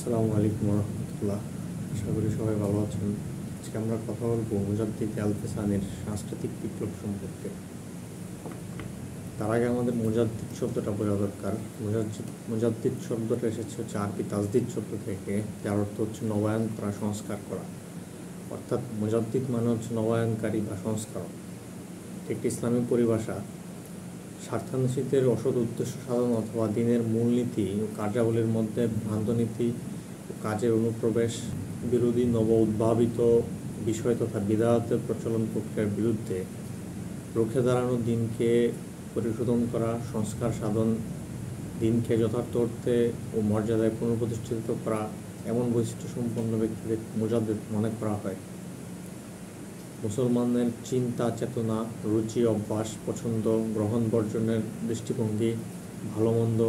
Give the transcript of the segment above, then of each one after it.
আসসালামু আলাইকুম রহমতুল্লাহ। আশা করি সবাই ভালো আছেন। আজকে আমরা কথা বলবো মুজাদ্দিদ আল-ফিসানির সাংস্কৃতিক বিপ্লব সম্পর্কে। তার আগে আমাদের মুজাদ্দিদ শব্দটা বোঝা দরকার। মুজাদ্দিদ শব্দটা এসেছে আরবি তাজদিদ শব্দ থেকে, যার অর্থ হচ্ছে নবায়ন করা, সংস্কার করা। অর্থাৎ মুজাদ্দিদ মানে হচ্ছে নবায়নকারী বা সংস্কারক। একটি ইসলামী পরিভাষা। স্বার্থান্বেষীদের অসৎ উদ্দেশ্য সাধন অথবা দিনের মূলনীতি ও কার্যাবলীর মধ্যে ভ্রান্তনীতি ও কাজের অনুপ্রবেশ বিরোধী নব উদ্ভাবিত বিষয় তথা বিদায়তের প্রচলন প্রক্রিয়ার বিরুদ্ধে রুখে দাঁড়ানো, দিনকে পরিশোধন করা, সংস্কার সাধন, দিনকে যথার্থ অর্থে ও মর্যাদায় পুনঃপ্রতিষ্ঠিত করা, এমন বৈশিষ্ট্য সম্পন্ন ব্যক্তিদের মুজাদ্দিদ মনে করা হয়। মুসলমানদের চিন্তা চেতনা, রুচি, অভ্যাস, পছন্দ, গ্রহণ বর্জনের দৃষ্টিভঙ্গি, ভালো মন্দ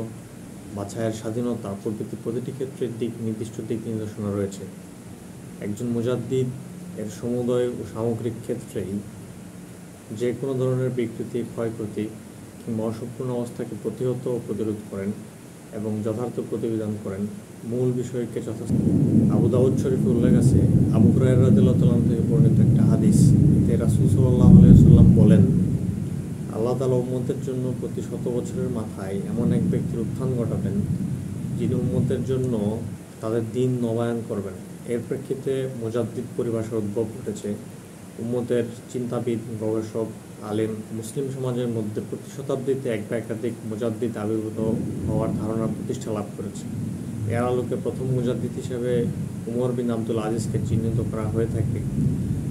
বাছাইয়ের স্বাধীনতা প্রভৃতি প্রতিটি ক্ষেত্রে নির্দিষ্ট দিক নির্দেশনা রয়েছে। একজন মুজাদ্দিদ এর সমুদয় ও সামগ্রিক ক্ষেত্রেই যে কোনো ধরনের বিকৃতি, ক্ষয়ক্ষতি কিংবা অসম্পূর্ণ অবস্থাকে প্রতিহত ও প্রতিরোধ করেন এবং যথার্থ প্রতিবিধান করেন। মূল বিষয়কে যথার্থ আবু দাউদ শরীফে উল্লেখ আছে, আবু হুরায়রা রাদিয়াল্লাহু তাআলা থেকে বর্ণিত একটা হাদিস, এতে রাসূল সাল্লাল্লাহু আলাইহি ওয়াসাল্লাম বলেন, আল্লাহ তাআলা উম্মতের জন্য প্রতি 100 বছরের মাথায় এমন এক ব্যক্তির উত্থান ঘটাবেন যিনি উম্মতের জন্য তাদের দিন নবায়ন করবেন। এর প্রেক্ষিতে মুজাদ্দিদ পরিভাষার উদ্ভব ঘটেছে। উম্মতের চিন্তাবিদ, গবেষক, আলেম মুসলিম সমাজের মধ্যে প্রতি শতাব্দীতে এক বা একাধিক মুজাদ্দিদ আবির্ভূত হওয়ার ধারণা প্রতিষ্ঠা লাভ করেছে। এর আলোকে প্রথম মুজাদ্দিদ হিসেবে উমর বিন আব্দুল আজিজকে চিহ্নিত করা হয়ে থাকে।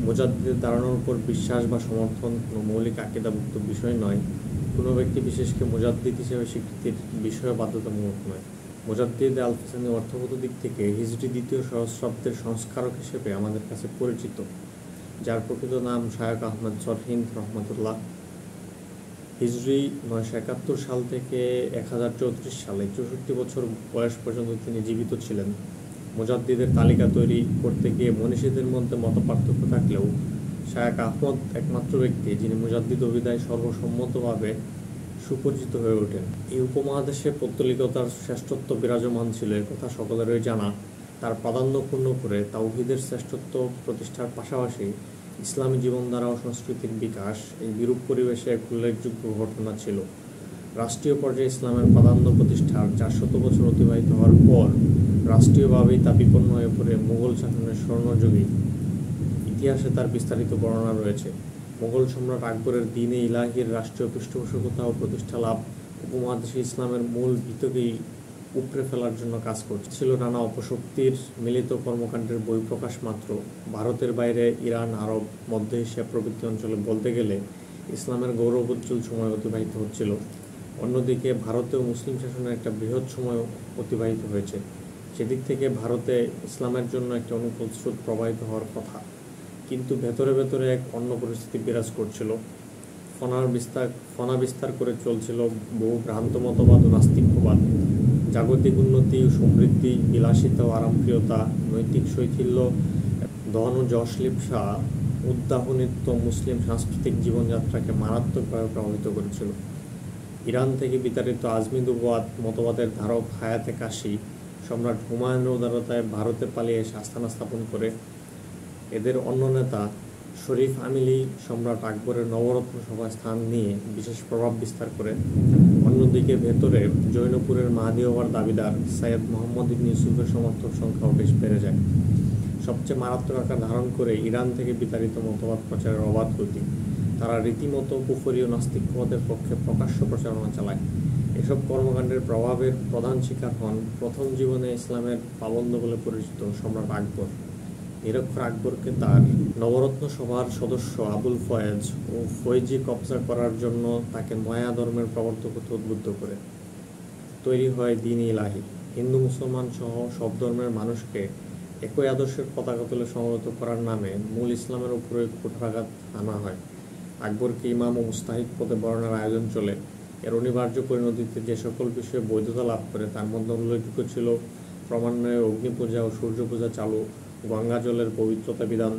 মুজাদ্দিদের ধারণার উপর বিশ্বাস বা সমর্থন কোনো মৌলিক আকীদাভুক্ত বিষয় নয়। কোনো ব্যক্তি বিশেষকে মুজাদ্দিদ হিসেবে স্বীকৃতির বিষয় বাধ্যতামূলক নয়। মুজাদ্দিদ আল-ফিসানি অর্থগত দিক থেকে হিজরি 2য় সহস্রাব্দের সংস্কারক হিসেবে আমাদের কাছে পরিচিত, যার প্রকৃত নাম শায়খ আহমদ সরহিন্দ রহমতুল্লাহ। হিজরি 971 সাল থেকে 1034 সালে 64 বছর বয়স পর্যন্ত তিনি জীবিত ছিলেন। মুজাদ্দিদের তালিকা তৈরি করতে গিয়ে মনীষীদের মধ্যে মতপার্থক্য থাকলেও শায়খ আহমদ একমাত্র ব্যক্তি যিনি মুজাদ্দিদ অভিধায় সর্বসম্মতভাবে সুপরিচিত হয়ে ওঠেন। এই উপমহাদেশে পৌত্তলিকতার শ্রেষ্ঠত্ব বিরাজমান ছিল, একথা সকলেরই জানা। তার প্রাধান্য পূর্ণ করে তাওহীদের শ্রেষ্ঠত্ব প্রতিষ্ঠার পাশাপাশি ইসলামী জীবনধারা ও সংস্কৃতির বিকাশ এই বিরূপ পরিবেশে এক উল্লেখযোগ্য ঘটনা ছিল। রাষ্ট্রীয় পর্যায়ে ইসলামের প্রাধান্য প্রতিষ্ঠার 400 বছর অতিবাহিত হওয়ার পর রাষ্ট্রীয়ভাবেই তা বিপন্ন হয়ে পড়ে মুঘল শাসনের স্বর্ণযুগে। ইতিহাসে তার বিস্তারিত বর্ণনা রয়েছে। মুঘল সম্রাট আকবরের দ্বীন-ই ইলাহির রাষ্ট্রীয় পৃষ্ঠপোষকতা ও প্রতিষ্ঠা লাভ উপমহাদেশে ইসলামের মূল ভিতকেই উপড়ে ফেলার জন্য কাজ করছিল। নানা অপশক্তির মিলিত কর্মকাণ্ডের বহিঃপ্রকাশ মাত্র। ভারতের বাইরে ইরান, আরব, মধ্য এশিয়া প্রভৃতি অঞ্চলে বলতে গেলে ইসলামের গৌরবোজ্জ্বল সময় অতিবাহিত হচ্ছিল। অন্যদিকে ভারতেও মুসলিম শাসনের একটা বৃহৎ সময় অতিবাহিত হয়েছে। সেদিক থেকে ভারতে ইসলামের জন্য একটা অনুকূল স্রোত প্রবাহিত হওয়ার কথা, কিন্তু ভেতরে ভেতরে এক অন্য পরিস্থিতি বিরাজ করছিল। ফনা বিস্তার করে চলছিল বহু ভ্রান্ত মতবাদ ও নাস্তিক্যবাদ। জাগতিক উন্নতি ও সমৃদ্ধি, বিলাসিতা ও আরামপ্রিয়তা, নৈতিক শৈথিল্য, ধন ও যশ লিপ্সা, উদ্দাহনিত্য মুসলিম সাংস্কৃতিক জীবনযাত্রাকে মারাত্মকভাবে প্রভাবিত করেছিল। ইরান থেকে বিতাড়িত আজমিদুবাদ মতবাদের ধারক হায়াতে কাশি সম্রাট হুমায়ুনের উদারতায় ভারতে পালিয়ে এসে আস্থানা স্থাপন করে। এদের অন্য নেতা শরীফ আমিলি সম্রাট আকবরের নবরত্ন সভায় স্থান নিয়ে বিশেষ প্রভাব বিস্তার করে। অন্যদিকে ভেতরে জৈনপুরের মাহদী হওয়ার দাবিদার সৈয়দ মোহাম্মদ ইবনে ইউসুফের সমর্থক সংখ্যাও বেশ বেড়ে যায়। সবচেয়ে মারাত্মক আকার ধারণ করে ইরান থেকে বিতাড়িত মতবাদ প্রচারের অবাধ গতি। তারা রীতিমতো কুফরি ও নাস্তিক্যবাদের পক্ষে প্রকাশ্য প্রচারণা চালায়। এসব কর্মকাণ্ডের প্রভাবের প্রধান শিকার হন প্রথম জীবনে ইসলামের পাবন্দ বলে পরিচিত সম্রাট আকবর। নিরক্ষর আকবরকে তার নবরত্ন সভার সদস্য আবুল ফয়েজ ও ফৈজি কবজা করার জন্য তাকে নয়া ধর্মের প্রবর্তক হতে উদ্বুদ্ধ করে। তৈরি হয় দ্বীন-ই ইলাহি। হিন্দু মুসলমান সহ সব ধর্মের মানুষকে একই আদর্শের পতাকা তুলে সমবেত করার নামে মূল ইসলামের উপরে কুঠারাঘাত আনা হয়। আকবরকে ইমাম ও মুস্তাহিদ পদে বরণের আয়োজন চলে। এর অনিবার্য পরিণতিতে যে সকল বিষয়ে বৈধতা লাভ করে তার মধ্যে উল্লেখযোগ্য ছিল ক্রমান্বয়ে অগ্নিপূজা ও সূর্য পূজা চালু, গঙ্গা জলের পবিত্রতা বিধান,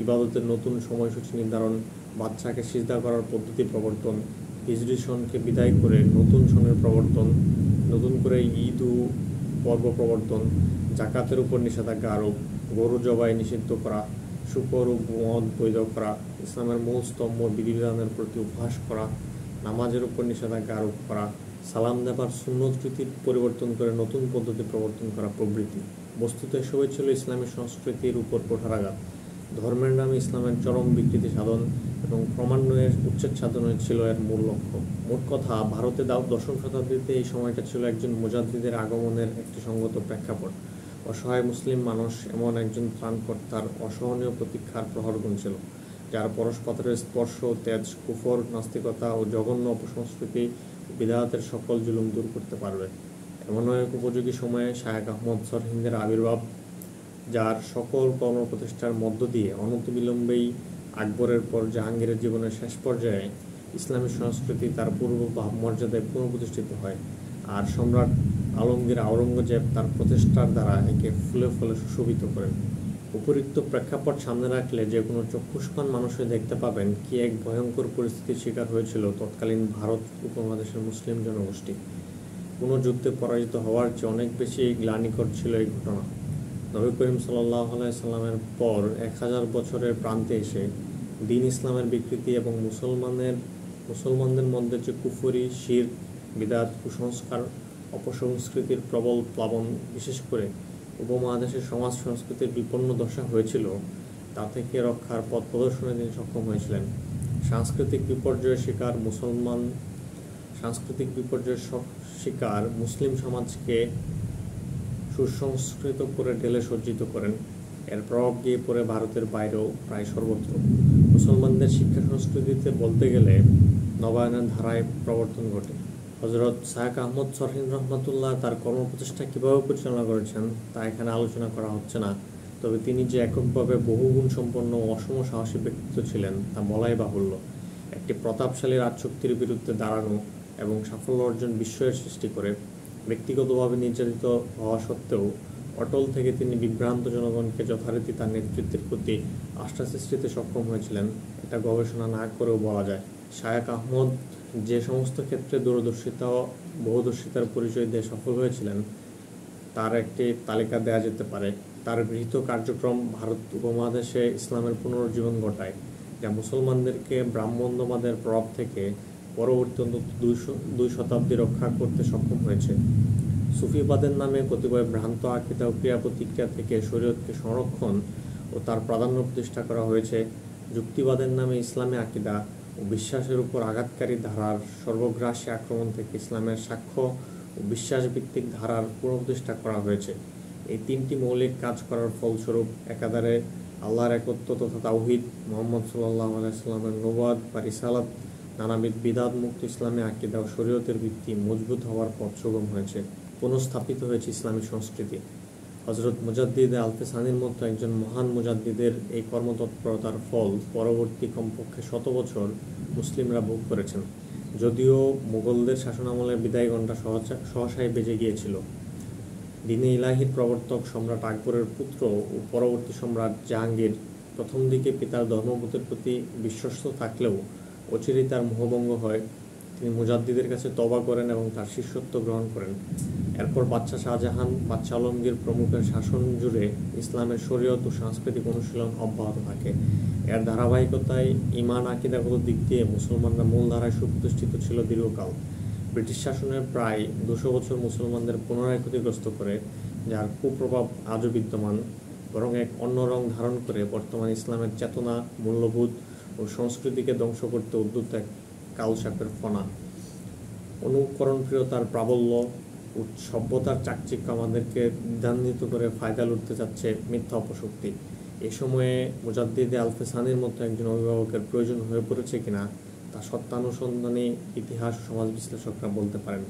ইবাদতের নতুন সময়সূচি নির্ধারণ, বাদশাকে সিজদা করার পদ্ধতি প্রবর্তন, হিজরি সনকে বিদায় করে নতুন সনের প্রবর্তন, নতুন করে ঈদ ও পর্ব প্রবর্তন, জাকাতের উপর নিষেধাজ্ঞা আরোপ, গরু জবাই নিষিদ্ধ করা, শুকর ও মদ বৈধ করা, ইসলামের মূল স্তম্ভ বিধিবিধানের প্রতি উপহাস করা, নামাজের উপর নিষেধাজ্ঞা আরোপ করা, সালাম দেবার সুন্নত রীতির পরিবর্তন করে নতুন পদ্ধতি প্রবর্তন করা প্রভৃতি। বস্তুত এসবই ছিল ইসলামী সংস্কৃতির উপর কোঠারাঘাত। ধর্মের নামে ইসলামের চরম বিকৃতি সাধন এবং ক্রমান্বয়ে উচ্ছেদ সাধনই ছিল এর মূল লক্ষ্য। মোট কথা, ভারতে দশম শতাব্দীতে এই সময়টা ছিল একজন মুজাদ্দিদের আগমনের একটি সঙ্গত প্রেক্ষাপট। অসহায় মুসলিম মানুষ এমন একজন ত্রাণকর্তার অসহনীয় প্রতীক্ষার প্রহর গুনছিল, যার পরস্পরের স্পর্শ, তেজ, কুফর, নাস্তিকতা ও জঘন্য অপসংস্কৃতি বিদায়াতের সকল জুলুম দূর করতে পারবে। এমনও এক উপযোগী সময়ে শায়েখ আহমদ সরহিন্দের আবির্ভাব, যার সকল কর্মপ্রতিষ্ঠার মধ্য দিয়ে অনতিবিলম্বেই আকবরের পর জাহাঙ্গীরের জীবনের শেষ পর্যায়ে ইসলামী সংস্কৃতি তার পূর্ব ভাবমর্যাদায় পুনঃপ্রতিষ্ঠিত হয়, আর সম্রাট আলমগীর আওরঙ্গজেব তার প্রচেষ্টার দ্বারা একে ফুলে ফলে সুশোভিত করেন। উপরিক্ত প্রেক্ষাপট সামনে রাখলে যে কোনো চক্ষুষ্মান মানুষই দেখতে পাবেন কি এক ভয়ঙ্কর পরিস্থিতির শিকার হয়েছিল তৎকালীন ভারত উপমহাদেশের মুসলিম জনগোষ্ঠী। কোনো যুদ্ধে পরাজিত হওয়ার চেয়ে অনেক বেশি গ্লানিকর ছিল এই ঘটনা। নবী করিম সাল্লাল্লাহু আলাইহি সাল্লামের পর 1000 বছরের প্রান্তে এসে দ্বীন ইসলামের বিকৃতি এবং মুসলমানদের মধ্যে যে কুফরি, শিরক, বিদআত, কুসংস্কার, অপসংস্কৃতির প্রবল প্লাবন বিশেষ করে উপমহাদেশের সমাজ সংস্কৃতির বিপন্ন দশা হয়েছিল, তা থেকে রক্ষার পথ প্রদর্শনে তিনি সক্ষম হয়েছিলেন। সাংস্কৃতিক বিপর্যয়ের শিকার মুসলিম সমাজকে সুসংস্কৃত করে ঢেলে সজ্জিত করেন। এর প্রভাব গিয়ে পড়ে ভারতের বাইরেও প্রায় সর্বত্র। মুসলমানদের শিক্ষা সংস্কৃতিতে বলতে গেলে নবায়নের ধারায় প্রবর্তন ঘটে। হযরত শায়েখ আহমদ সরহিন রহমাতুল্লাহ তার কর্মপ্রচেষ্টা কীভাবে পরিচালনা করেছেন তা এখানে আলোচনা করা হচ্ছে না, তবে তিনি যে এককভাবে বহুগুণ সম্পন্ন ও অসম সাহসী ব্যক্তিত্ব ছিলেন তা বলাই বাহুল্য। একটি প্রতাপশালী রাজশক্তির বিরুদ্ধে দাঁড়ানো এবং সাফল্য অর্জন বিস্ময়ের সৃষ্টি করে ব্যক্তিগতভাবে নির্যাতিত হওয়া সত্ত্বেও অটল থেকে তিনি বিভ্রান্ত জনগণকে যথারীতি তার নেতৃত্বের প্রতি আস্থা সৃষ্টিতে সক্ষম হয়েছিলেন, এটা গবেষণা না করেও বলা যায়। শায়েখ আহমদ যে সমস্ত ক্ষেত্রে দূরদর্শিতা ও বহুদর্শিতার পরিচয় দিয়ে সফল হয়েছিলেন তার একটি তালিকা দেওয়া যেতে পারে। তার গৃহীত কার্যক্রম ভারত উপমহাদেশে ইসলামের পুনরুজ্জীবন ঘটায়, যা মুসলমানদেরকে ব্রাহ্মণ্যবাদের প্রভাব থেকে পরবর্তী অন্তত 2 শতাব্দী রক্ষা করতে সক্ষম হয়েছে। সুফিবাদের নামে কতিপয় ভ্রান্ত আকীদা ও ক্রিয়া প্রতিক্রিয়া থেকে শরীয়তকে সংরক্ষণ ও তার প্রাধান্য প্রতিষ্ঠা করা হয়েছে। যুক্তিবাদের নামে ইসলামী আকীদা ও বিশ্বাসের উপর আঘাতকারী ধারার সর্বগ্রাসী আক্রমণ থেকে ইসলামের সাক্ষ্য ও বিশ্বাসভিত্তিক ধারার পুনঃপ্রতিষ্ঠা করা হয়েছে। এই 3টি মৌলিক কাজ করার ফলস্বরূপ একাধারে আল্লাহর একত্ব তথা তাওহীদ, মুহাম্মদ সাল্লাল্লাহু আলাইহি সাল্লামের নবুয়াত বা রিসালাত, নানাবিধ বিদআত মুক্ত ইসলামী আকীদা ও শরীয়তের ভিত্তি মজবুত হওয়ার পথ সুগম হয়েছে। পুনঃস্থাপিত হয়েছে ইসলামী সংস্কৃতি। হযরত মুজাদ্দিদ আলফেসানির মতো একজন মহান মুজাদ্দিদের এই কর্মতৎপরতার ফল পরবর্তী কমপক্ষে 100 বছর মুসলিমরা ভোগ করেছেন। যদিও মুঘলদের শাসনামলের বিদায় ঘণ্টা সহসাই বেজে গিয়েছিল। দ্বীনে ইলাহির প্রবর্তক সম্রাট আকবরের পুত্র ও পরবর্তী সম্রাট জাহাঙ্গীর প্রথম দিকে পিতার ধর্মপথের প্রতি বিশ্বস্ত থাকলেও অচিরেই তার মোহভঙ্গ হয়। তিনি মুজাদ্দিদের কাছে তওবা করেন এবং তার শিষ্যত্ব গ্রহণ করেন। এরপর বাদশাহ শাহজাহান, বাদশাহ আলমগীর প্রমুখের শাসন জুড়ে ইসলামের শরীয়ত ও সাংস্কৃতিক অনুশীলন অব্যাহত থাকে। এর ধারাবাহিকতায় ঈমান আকীদাগত দিক দিয়ে মুসলমানরা মূল ধারায় সুপ্রতিষ্ঠিত ছিল দীর্ঘকাল। ব্রিটিশ শাসনের প্রায় 200 বছর মুসলমানদের পুনরায় ক্ষতিগ্রস্ত করে, যার কুপ্রভাব আজও বিদ্যমান, বরং এক অন্য রং ধারণ করে বর্তমান ইসলামের চেতনা, মূল্যবোধ ও সংস্কৃতিকে ধ্বংস করতে উদ্যত এক কালসাপের ফনা। অনুকরণপ্রিয়তার প্রাবল্য ও সভ্যতার চাকচিক্য আমাদেরকে দ্বিধান্বিত করে ফায়দা লুটতে যাচ্ছে মিথ্যা অপশক্তি। এ সময়ে মুজাদ্দিদ আলফেসানির মতো একজন অভিভাবকের প্রয়োজন হয়ে পড়েছে কিনা তা সত্যানুসন্ধানী ইতিহাস ও সমাজ বিশ্লেষকরা বলতে পারেন।